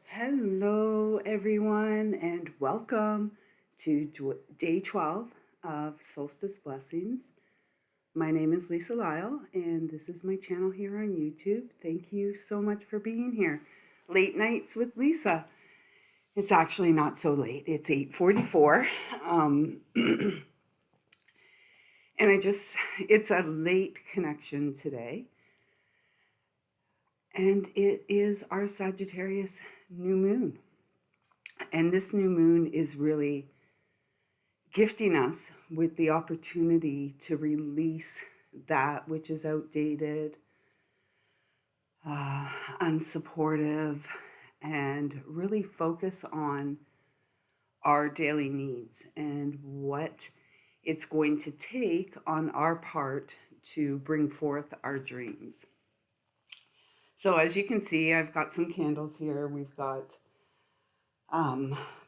Hello, everyone, and welcome to day 12 of Solstice Blessings. My name is Lisa Lyle, and this is my channel here on YouTube. Thank you so much for being here. Late Nights with Lisa. It's actually not so late. It's 8:44. And it's a late connection today. And it is our Sagittarius new moon. And this new moon is really gifting us with the opportunity to release that which is outdated, unsupportive, and really focus on our daily needs and what it's going to take on our part to bring forth our dreams. So as you can see, I've got some candles here. We've got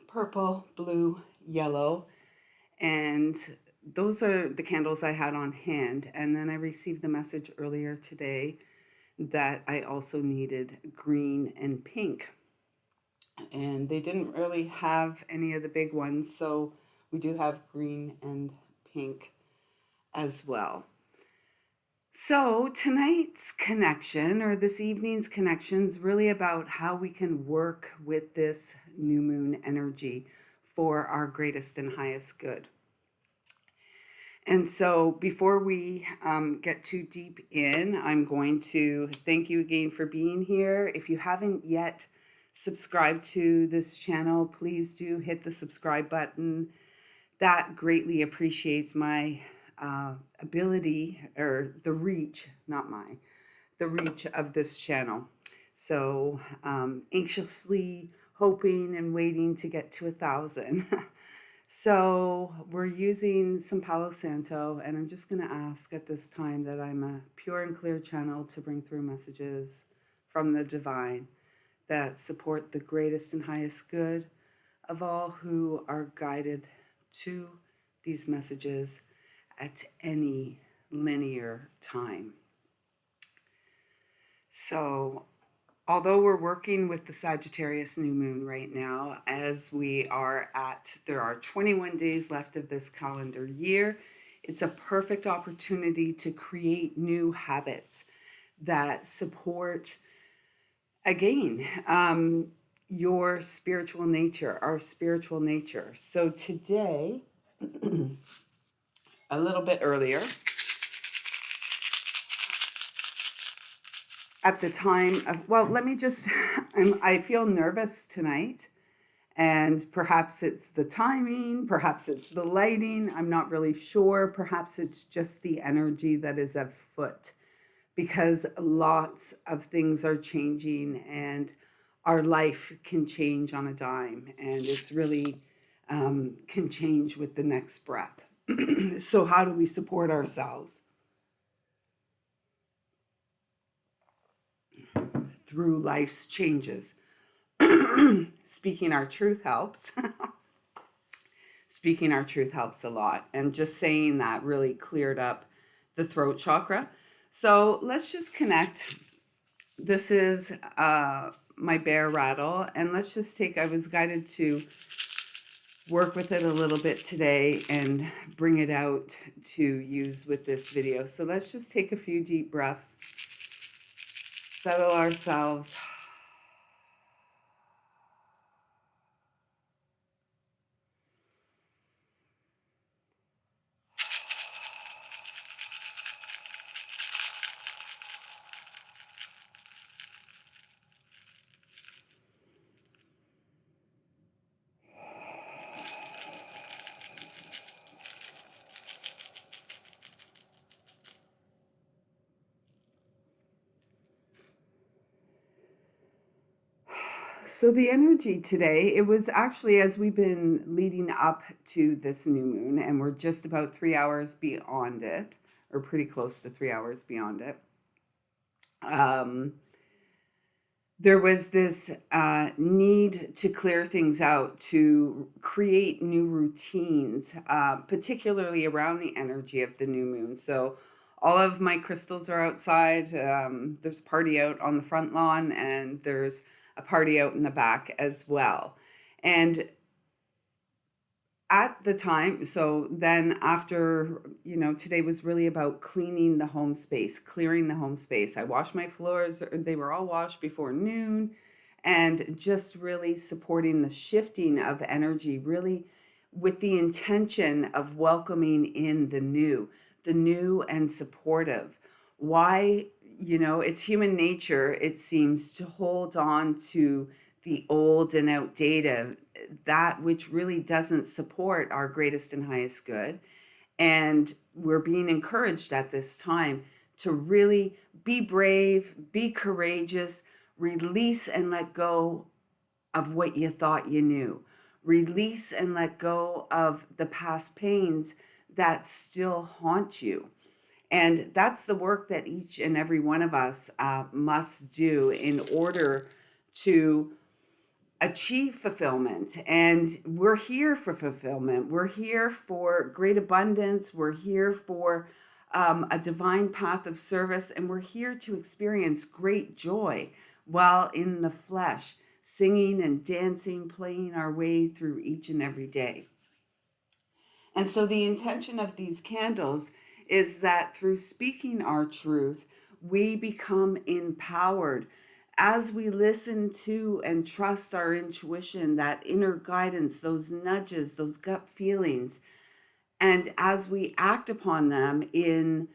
purple, blue, yellow, and those are the candles I had on hand. And then I received the message earlier today that I also needed green and pink. And they didn't really have any of the big ones, so we do have green and pink as well. So tonight's connection, or this evening's connection, is really about how we can work with this new moon energy for our greatest and highest good. And so before we get too deep in, I'm going to thank you again for being here. If you haven't yet subscribed to this channel, please do hit the subscribe button. That greatly appreciates my ability, or the reach, the reach of this channel. So anxiously hoping and waiting to get to 1,000. So we're using some Palo Santo, and I'm just going to ask at this time that I'm a pure and clear channel to bring through messages from the divine that support the greatest and highest good of all who are guided to these messages at any linear time. So although we're working with the Sagittarius new moon right now, as there are 21 days left of this calendar year, it's a perfect opportunity to create new habits that support, again, your spiritual nature, our spiritual nature. So today, a little bit earlier, at the time of, I feel nervous tonight, and perhaps it's the timing, perhaps it's the lighting, I'm not really sure, perhaps it's just the energy that is afoot, because lots of things are changing and our life can change on a dime, and it's really can change with the next breath. So how do we support ourselves? Through life's changes. Speaking our truth helps. Speaking our truth helps a lot. And just saying that really cleared up the throat chakra. So let's just connect. This is my bear rattle. And I was guided to work with it a little bit today and bring it out to use with this video. So let's just take a few deep breaths. Settle ourselves. So the energy today, it was actually, as we've been leading up to this new moon, and we're just about 3 hours beyond it, or pretty close to 3 hours beyond it. There was this need to clear things out, to create new routines, particularly around the energy of the new moon. So all of my crystals are outside. There's a party out on the front lawn, and there's a party out in the back as well. And at the time, so then after, today was really about cleaning the home space, clearing the home space. I washed my floors, they were all washed before noon, and just really supporting the shifting of energy, really with the intention of welcoming in the new and supportive. Why? It's human nature, it seems, to hold on to the old and outdated, that which really doesn't support our greatest and highest good. And we're being encouraged at this time to really be brave, be courageous, release and let go of what you thought you knew. Release and let go of the past pains that still haunt you. And that's the work that each and every one of us must do in order to achieve fulfillment. And we're here for fulfillment. We're here for great abundance. We're here for a divine path of service. And we're here to experience great joy while in the flesh, singing and dancing, playing our way through each and every day. And so the intention of these candles is that through speaking our truth, we become empowered as we listen to and trust our intuition, that inner guidance, those nudges, those gut feelings. And as we act upon them in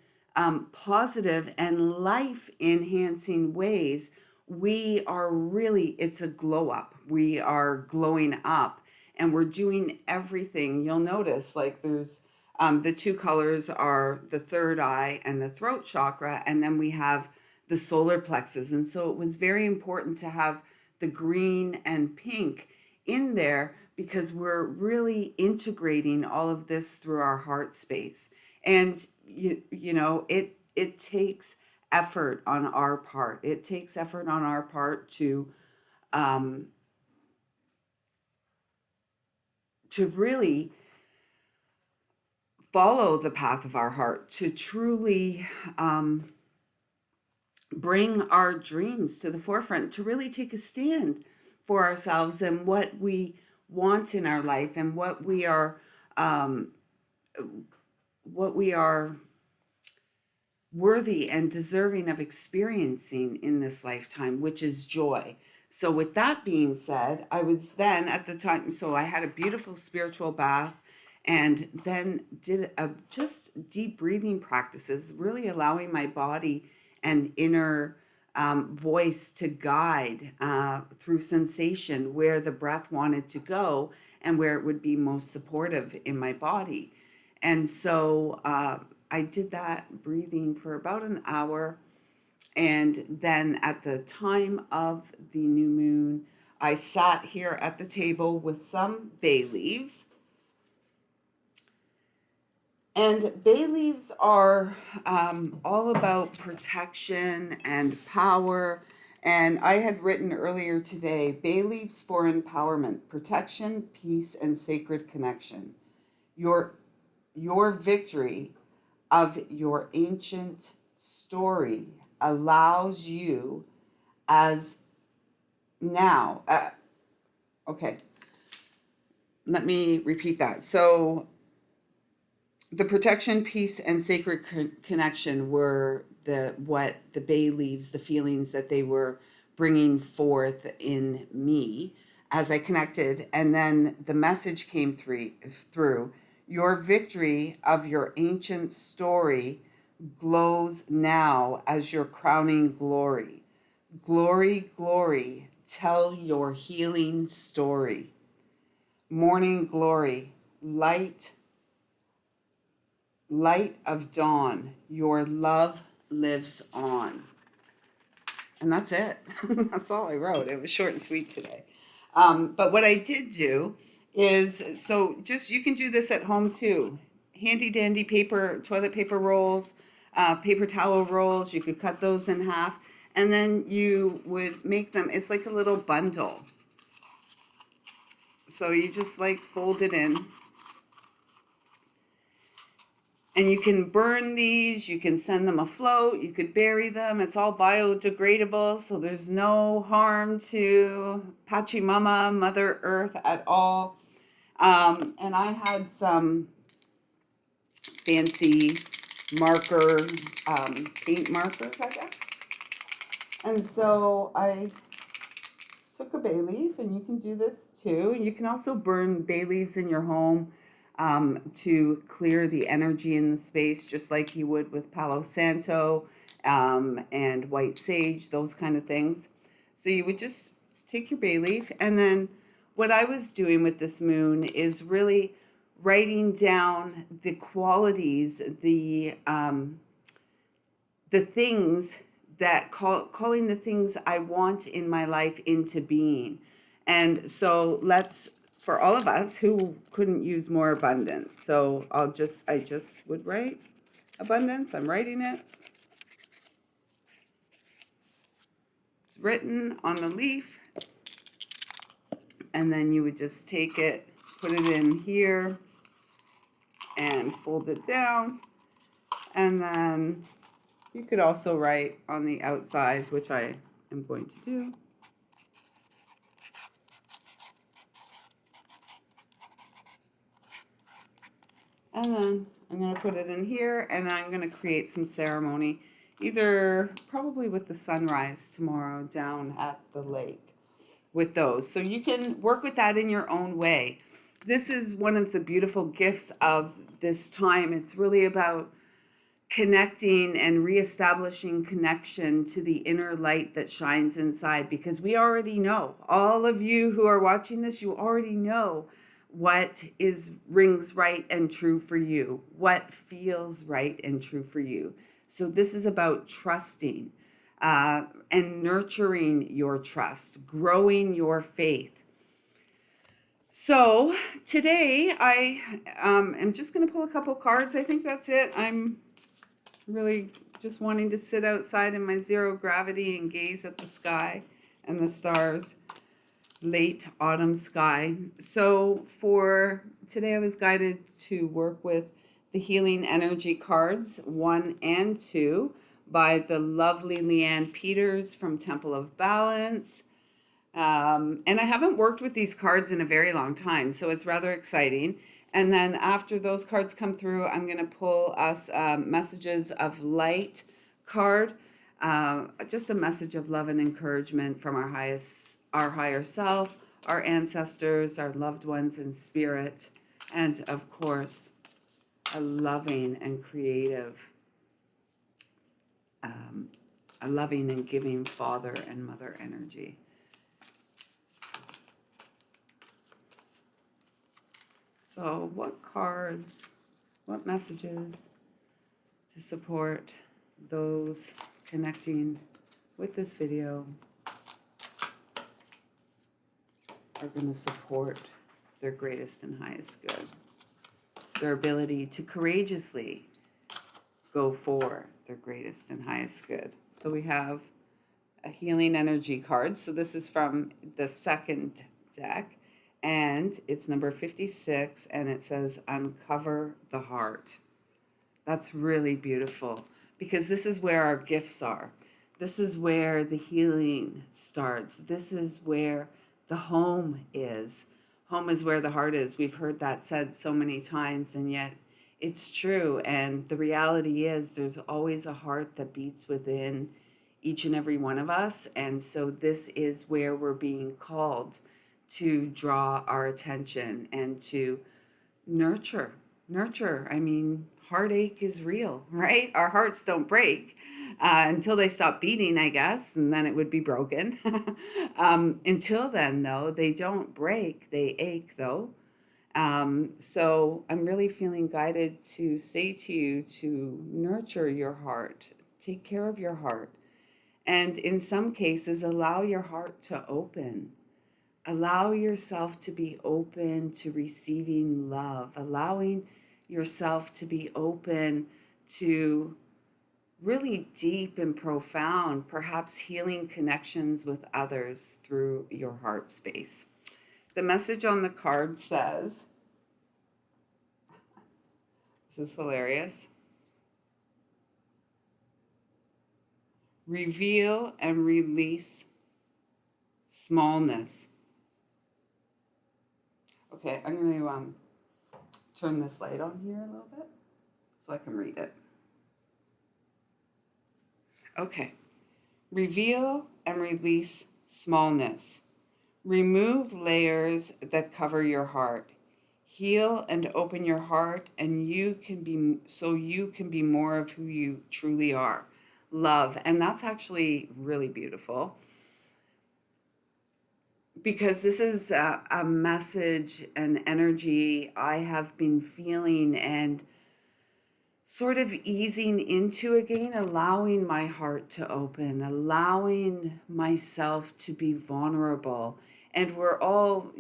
positive and life enhancing ways, we are really, it's a glow up. We are glowing up and we're doing everything. You'll notice like there's the two colors are the third eye and the throat chakra, and then we have the solar plexus. And so it was very important to have the green and pink in there because we're really integrating all of this through our heart space. And it takes effort on our part. It takes effort on our part um, to really follow the path of our heart, to truly bring our dreams to the forefront, to really take a stand for ourselves and what we want in our life and um, what we are worthy and deserving of experiencing in this lifetime, which is joy. So with that being said, I was then at the time, so I had a beautiful spiritual bath and then did just deep breathing practices, really allowing my body and inner voice to guide through sensation where the breath wanted to go and where it would be most supportive in my body. And so I did that breathing for about an hour. And then at the time of the new moon, I sat here at the table with some bay leaves. And bay leaves are all about protection and power. And I had written earlier today, bay leaves for empowerment, protection, peace, and sacred connection. Your, your victory of your ancient story allows you as now. Okay, let me repeat that. So the protection, peace, and sacred connection were what the bay leaves, the feelings that they were bringing forth in me as I connected. And then the message came through. Your victory of your ancient story glows now as your crowning glory. Glory, glory, tell your healing story. Morning glory, light of dawn, your love lives on. And that's it. That's all I wrote. It was short and sweet today. But what I did do is, so just, you can do this at home too. Handy dandy toilet paper rolls, paper towel rolls. You could cut those in half. And then you would make them, it's like a little bundle. So you just like fold it in. And you can burn these, you can send them afloat, you could bury them. It's all biodegradable, so there's no harm to Pachamama, Mother Earth at all. And I had some fancy marker, paint markers, I guess. And so I took a bay leaf, and you can do this too. You can also burn bay leaves in your home to clear the energy in the space, just like you would with Palo Santo and white sage, those kind of things. So you would just take your bay leaf, and then what I was doing with this moon is really writing down the qualities, the things that calling the things I want in my life into being. And so let's, for all of us who couldn't use more abundance. So I just would write abundance. I'm writing it. It's written on the leaf. And then you would just take it, put it in here and fold it down. And then you could also write on the outside, which I am going to do. And then I'm going to put it in here, and I'm going to create some ceremony, either probably with the sunrise tomorrow down at the lake with those. So you can work with that in your own way. This is one of the beautiful gifts of this time. It's really about connecting and reestablishing connection to the inner light that shines inside, because we already know, all of you who are watching this, you already know what rings right and true for you, what feels right and true for you. So this is about trusting and nurturing your trust, growing your faith. So today I am just going to pull a couple cards. I think that's it. I'm really just wanting to sit outside in my zero gravity and gaze at the sky and the stars, late autumn sky. So for today, I was guided to work with the Healing Energy cards 1 and 2 by the lovely Leanne Peters from Temple of Balance. And I haven't worked with these cards in a very long time, so it's rather exciting. And then after those cards come through, I'm going to pull us Messages of Light card, just a message of love and encouragement from our higher self, our ancestors, our loved ones in spirit, and of course, a loving and creative, a loving and giving father and mother energy. So what cards, what messages to support those connecting with this video are going to support their greatest and highest good, their ability to courageously go for their greatest and highest good. So we have a Healing Energy card. So this is from the second deck, and it's number 56, and it says Uncover the Heart. That's really beautiful, because this is where our gifts are. This is where the healing starts. This is where the home is. Home is where the heart is. We've heard that said so many times, and yet it's true. And the reality is there's always a heart that beats within each and every one of us. And so this is where we're being called to draw our attention and to nurture. I mean, heartache is real, right? Our hearts don't break until they stop beating, I guess, and then it would be broken. Until then, though, they don't break. They ache, though. So I'm really feeling guided to say to you to nurture your heart, take care of your heart, and in some cases, allow your heart to open. Allow yourself to be open to receiving love, allowing yourself to be open to really deep and profound, perhaps healing connections with others through your heart space. The message on the card says, This is hilarious. Reveal and release smallness. Okay, I'm going to turn this light on here a little bit so I can read it. Okay. Reveal and release smallness. Remove layers that cover your heart. Heal and open your heart, and you can be more of who you truly are. Love. And that's actually really beautiful because this is a message, an energy I have been feeling and sort of easing into again, allowing my heart to open, allowing myself to be vulnerable. And we're all,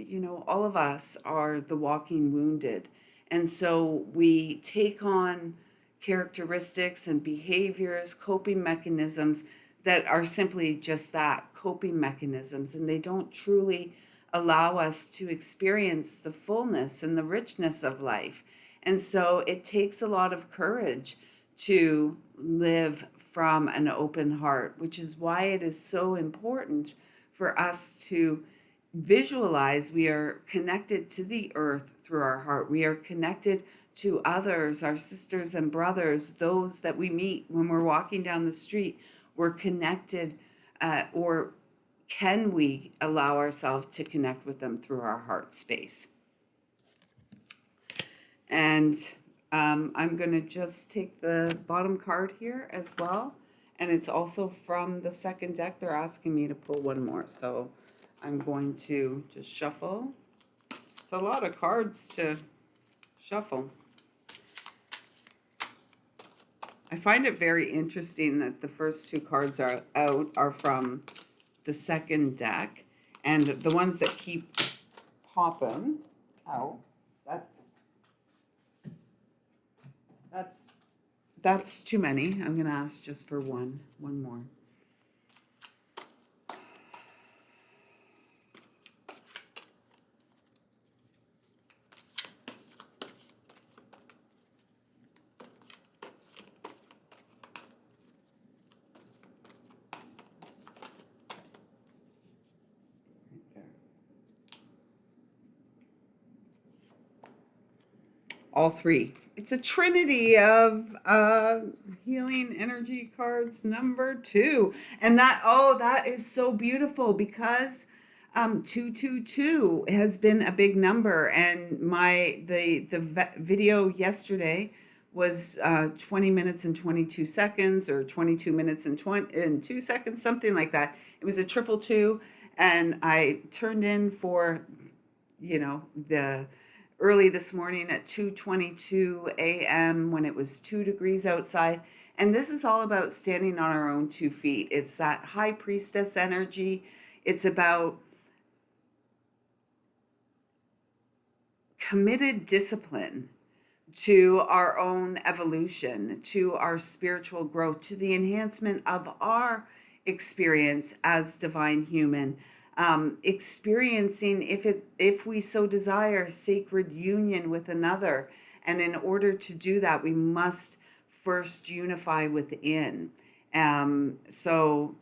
all of us are the walking wounded. And so we take on characteristics and behaviors, coping mechanisms that are simply just that, coping mechanisms. And they don't truly allow us to experience the fullness and the richness of life. And so it takes a lot of courage to live from an open heart, which is why it is so important for us to visualize we are connected to the earth through our heart. We are connected to others, our sisters and brothers, those that we meet when we're walking down the street. We're connected, or can we allow ourselves to connect with them through our heart space? And I'm going to just take the bottom card here as well. And it's also from the second deck. They're asking me to pull one more. So I'm going to just shuffle. It's a lot of cards to shuffle. I find it very interesting that the first two cards are from the second deck. And the ones that keep popping out, that's that's too many. I'm going to ask just for one more. Right there. All three. It's a trinity of healing energy cards number 2. And that is so beautiful because 222 has been a big number. And the video yesterday was 20 minutes and 22 seconds, or 22 minutes and 2 seconds, something like that. It was a triple two. And I turned in for, the early this morning at 2:22 a.m. when it was 2 degrees outside. And this is all about standing on our own 2 feet. It's that high priestess energy. It's about committed discipline to our own evolution, to our spiritual growth, to the enhancement of our experience as divine human, experiencing, if we so desire, sacred union with another. And in order to do that, we must first unify within. So,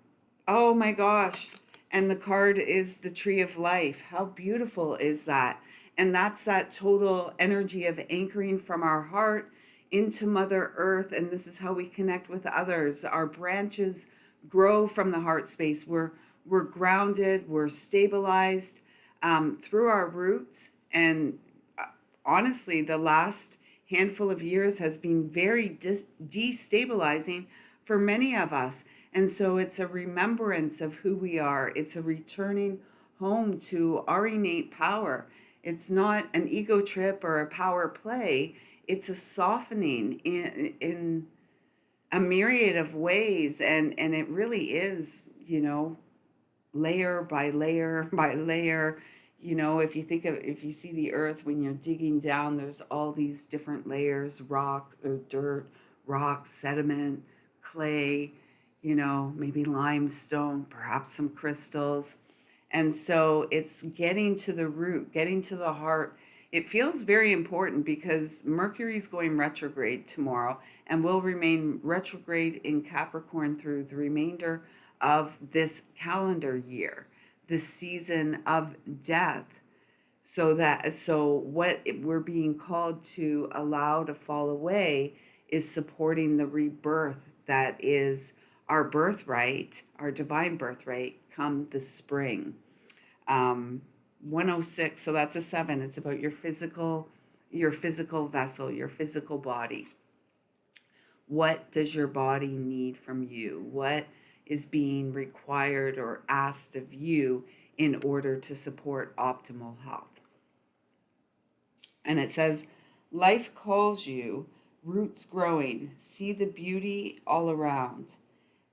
oh my gosh. And the card is the Tree of Life. How beautiful is that? And that's that total energy of anchoring from our heart into Mother Earth. And this is how we connect with others. Our branches grow from the heart space. We're grounded, we're stabilized through our roots. And honestly, the last handful of years has been very destabilizing for many of us. And so it's a remembrance of who we are. It's a returning home to our innate power. It's not an ego trip or a power play. It's a softening in a myriad of ways. And it really is, layer by layer by layer. If you see the earth, when you're digging down, there's all these different layers: rock or dirt, rock, sediment, clay, maybe limestone, perhaps some crystals. And so it's getting to the root, getting to the heart, It feels very important because Mercury's going retrograde tomorrow and will remain retrograde in Capricorn through the remainder of this calendar year, the season of death. So what we're being called to allow to fall away is supporting the rebirth that is our birthright, our divine birthright, come the spring. 106, so that's a 7. It's about your physical vessel, your physical body. What does your body need from you? What is being required or asked of you in order to support optimal health? And it says, life calls you, roots growing, see the beauty all around.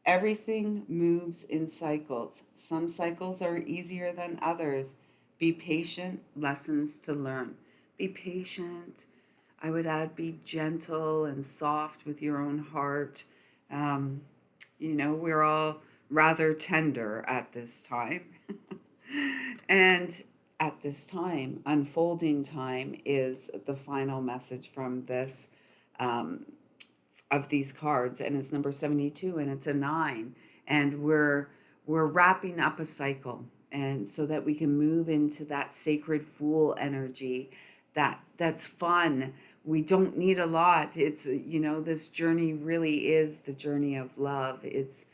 Everything moves in cycles. Some cycles are easier than others. Be patient, lessons to learn. Be patient. I would add, be gentle and soft with your own heart. Um, we're all rather tender at this time. And at this time, unfolding time is the final message from this um, of these cards, and it's number 72, and it's a 9, and we're wrapping up a cycle, and so that we can move into that sacred fool energy that's fun. We don't need a lot. It's, this journey really is the journey of love. It's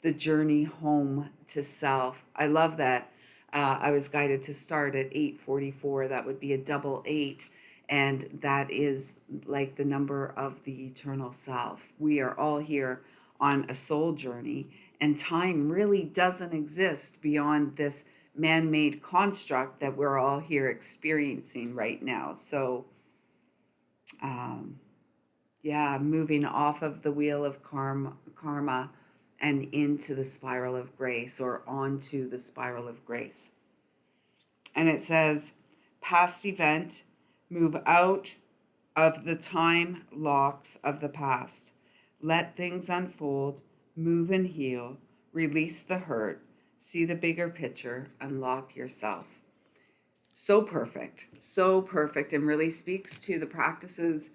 the journey home to self. I love that. I was guided to start at 844. That would be a double 8. And that is like the number of the eternal self. We are all here on a soul journey, and time really doesn't exist beyond this man made construct that we're all here experiencing right now. So, yeah, moving off of the wheel of karma and into the spiral of grace, or onto the spiral of grace. And it says, past event, move out of the time locks of the past. Let things unfold, move and heal, release the hurt, see the bigger picture, unlock yourself. So perfect, and really speaks to the practices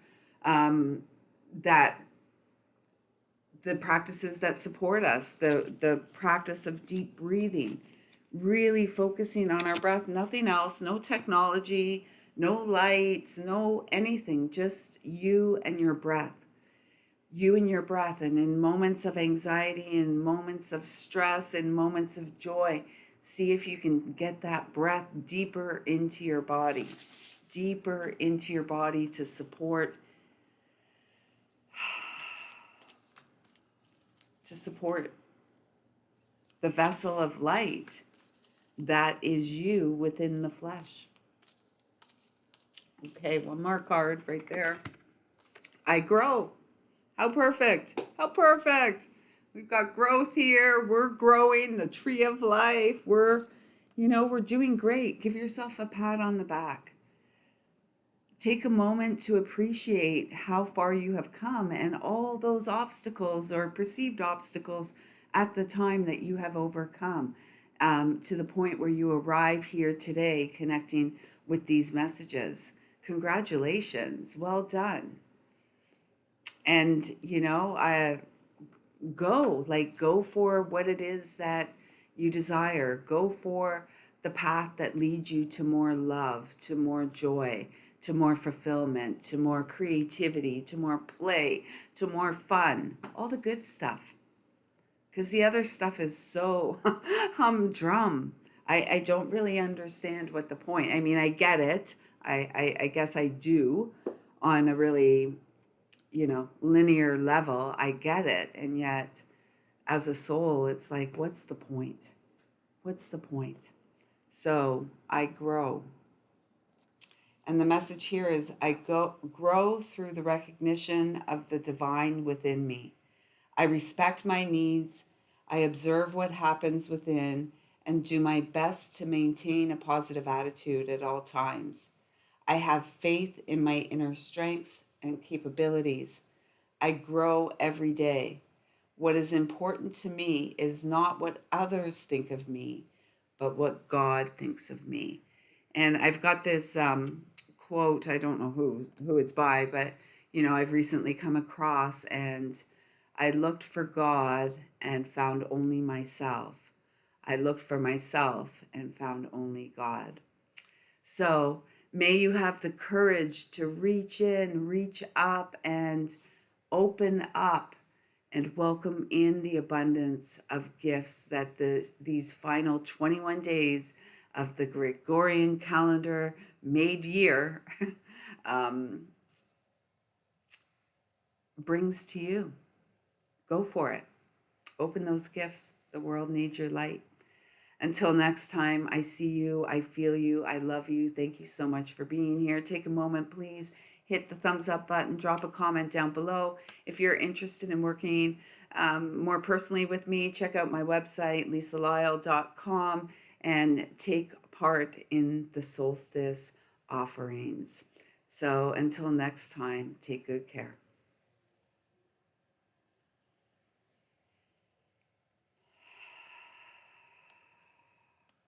that support us, the practice of deep breathing, really focusing on our breath, nothing else, no technology, no lights, no anything, just you and your breath. You and your breath. And in moments of anxiety, in moments of stress, in moments of joy, see if you can get that breath deeper into your body to support the vessel of light that is you within the flesh. Okay, one more card right there. I grow. How perfect. How perfect. We've got growth here. We're growing, the tree of life. We're doing great. Give yourself a pat on the back. Take a moment to appreciate how far you have come and all those obstacles or perceived obstacles at the time that you have overcome, to the point where you arrive here today connecting with these messages. Congratulations. Well done. And, I go for what it is that you desire. Go for the path that leads you to more love, to more joy, to more fulfillment, to more creativity, to more play, to more fun, all the good stuff. Because the other stuff is so humdrum. I don't really understand what the point. I mean, I get it. I guess I do on a really, linear level. I get it. And yet, as a soul, it's like, what's the point? What's the point? So I grow. And the message here is, I grow through the recognition of the divine within me. I respect my needs. I observe what happens within and do my best to maintain a positive attitude at all times. I have faith in my inner strengths and capabilities. I grow every day. What is important to me is not what others think of me, but what God thinks of me. And I've got this quote. I don't know who it's by, but I've recently come across, and I looked for God and found only myself. I looked for myself and found only God. So may you have the courage to reach in, reach up, and open up and welcome in the abundance of gifts that these final 21 days of the Gregorian calendar made year um, brings to you. Go for it. Open those gifts. The world needs your light. Until next time, I see you, I feel you, I love you. Thank you so much for being here. Take a moment, please. Hit the thumbs up button, drop a comment down below. If you're interested in working more personally with me, check out my website, lisalyle.com, and take part in the Solstice offerings. So until next time, take good care.